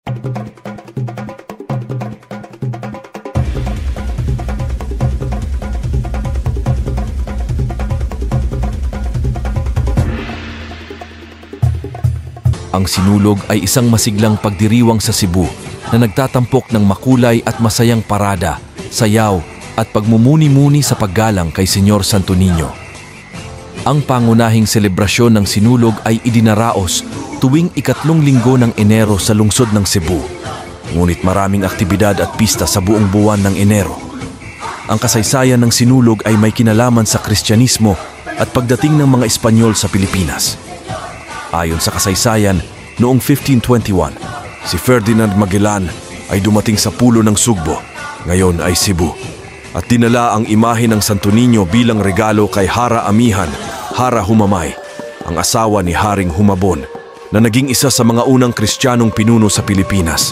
Ang sinulog ay isang masiglang pagdiriwang sa Cebu na nagtatampok ng makulay at masayang parada, sayaw at pagmumuni-muni sa paggalang kay Senyor Santo Niño. Ang pangunahing selebrasyon ng sinulog ay idinaraos tuwing ikatlong linggo ng Enero sa lungsod ng Cebu. Ngunit maraming aktibidad at pista sa buong buwan ng Enero. Ang kasaysayan ng sinulog ay may kinalaman sa Kristyanismo at pagdating ng mga Espanyol sa Pilipinas. Ayon sa kasaysayan, noong 1521, si Ferdinand Magellan ay dumating sa pulo ng Sugbo, ngayon ay Cebu, at dinala ang imahe ng Santo Niño bilang regalo kay Hara Amihan, Hara Humamay, ang asawa ni Haring Humabon, na naging isa sa mga unang Kristiyanong pinuno sa Pilipinas.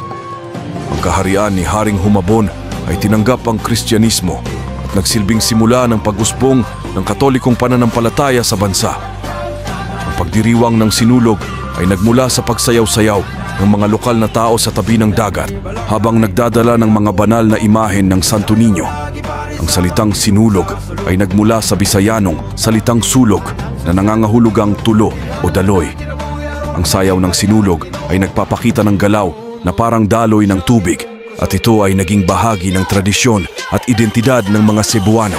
Ang kaharian ni Haring Humabon ay tinanggap ang Kristyanismo at nagsilbing simula ng pag-usbong ng Katolikong pananampalataya sa bansa. Ang pagdiriwang ng sinulog ay nagmula sa pagsayaw-sayaw ng mga lokal na tao sa tabi ng dagat habang nagdadala ng mga banal na imahen ng Santo Niño. Ang salitang sinulog ay nagmula sa Bisayanong salitang sulog na nangangahulugang tulo o daloy. Ang sayaw ng sinulog ay nagpapakita ng galaw na parang daloy ng tubig at ito ay naging bahagi ng tradisyon at identidad ng mga Cebuano.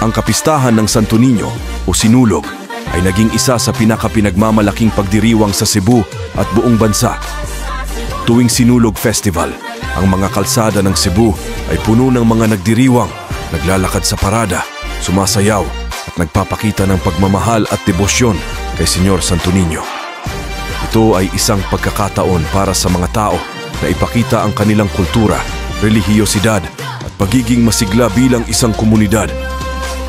Ang kapistahan ng Santo Niño o sinulog ay naging isa sa pinakapinagmamalaking pagdiriwang sa Cebu at buong bansa. Tuwing Sinulog Festival, ang mga kalsada ng Cebu ay puno ng mga nagdiriwang, naglalakad sa parada, sumasayaw at nagpapakita ng pagmamahal at debosyon kay Senyor Santo Niño. Ito ay isang pagkakataon para sa mga tao na ipakita ang kanilang kultura, relihiyosidad at pagiging masigla bilang isang komunidad.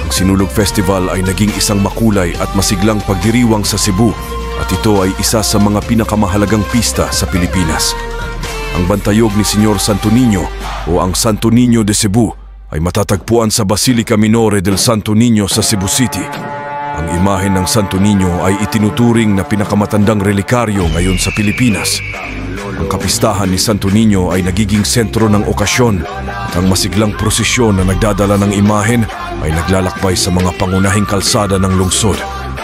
Ang Sinulog Festival ay naging isang makulay at masiglang pagdiriwang sa Cebu at ito ay isa sa mga pinakamahalagang pista sa Pilipinas. Ang bantayog ni Senyor Santo Niño o ang Santo Niño de Cebu ay matatagpuan sa Basilica Minore del Santo Niño sa Cebu City. Ang imahen ng Santo Niño ay itinuturing na pinakamatandang relikaryo ngayon sa Pilipinas. Ang kapistahan ni Santo Niño ay nagiging sentro ng okasyon at ang masiglang prosesyon na nagdadala ng imahen ay naglalakbay sa mga pangunahing kalsada ng lungsod.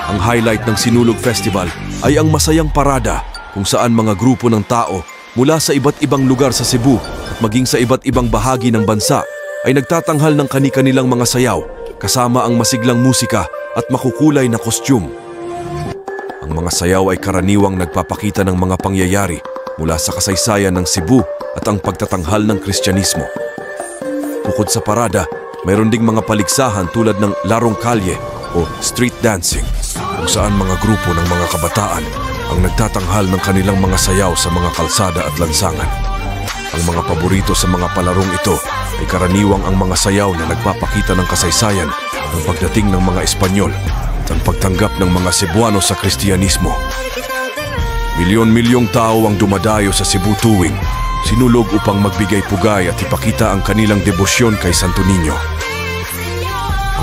Ang highlight ng Sinulog Festival ay ang masayang parada kung saan mga grupo ng tao mula sa iba't ibang lugar sa Cebu at maging sa iba't ibang bahagi ng bansa ay nagtatanghal ng kani-kanilang mga sayaw kasama ang masiglang musika at makukulay na kostyum. Ang mga sayaw ay karaniwang nagpapakita ng mga pangyayari mula sa kasaysayan ng Cebu at ang pagtatanghal ng Kristyanismo. Bukod sa parada, mayroon ding mga paligsahan tulad ng larong kalye o street dancing kung saan mga grupo ng mga kabataan ang nagtatanghal ng kanilang mga sayaw sa mga kalsada at lansangan. Ang mga paborito sa mga palarong ito ay karaniwang ang mga sayaw na nagpapakita ng kasaysayan ng pagdating ng mga Espanyol at ang pagtanggap ng mga Cebuano sa Kristyanismo. Milyon-milyong tao ang dumadayo sa Cebu tuwing sinulog upang magbigay pugay at ipakita ang kanilang debosyon kay Santo Niño.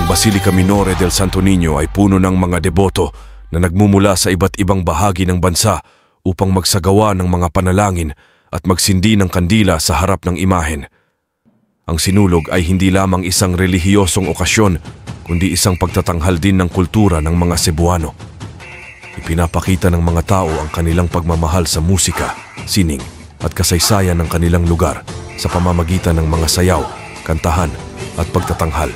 Ang Basilica Minore del Santo Niño ay puno ng mga deboto na nagmumula sa iba't ibang bahagi ng bansa upang magsagawa ng mga panalangin at magsindi ng kandila sa harap ng imahen. Ang sinulog ay hindi lamang isang relihiyosong okasyon, kundi isang pagtatanghal din ng kultura ng mga Cebuano. Ipinapakita ng mga tao ang kanilang pagmamahal sa musika, sining at kasaysayan ng kanilang lugar sa pamamagitan ng mga sayaw, kantahan at pagtatanghal.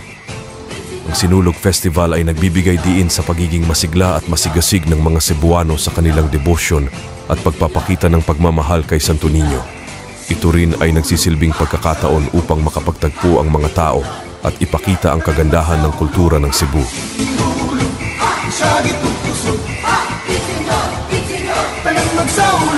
Ang Sinulog Festival ay nagbibigay diin sa pagiging masigla at masigasig ng mga Cebuano sa kanilang debosyon at pagpapakita ng pagmamahal kay Santo Niño. Ito rin ay nagsisilbing pagkakataon upang makapagtagpo ang mga tao at ipakita ang kagandahan ng kultura ng Cebu. Sa gitong puso, Senyor, Senyor, tagang magsawa.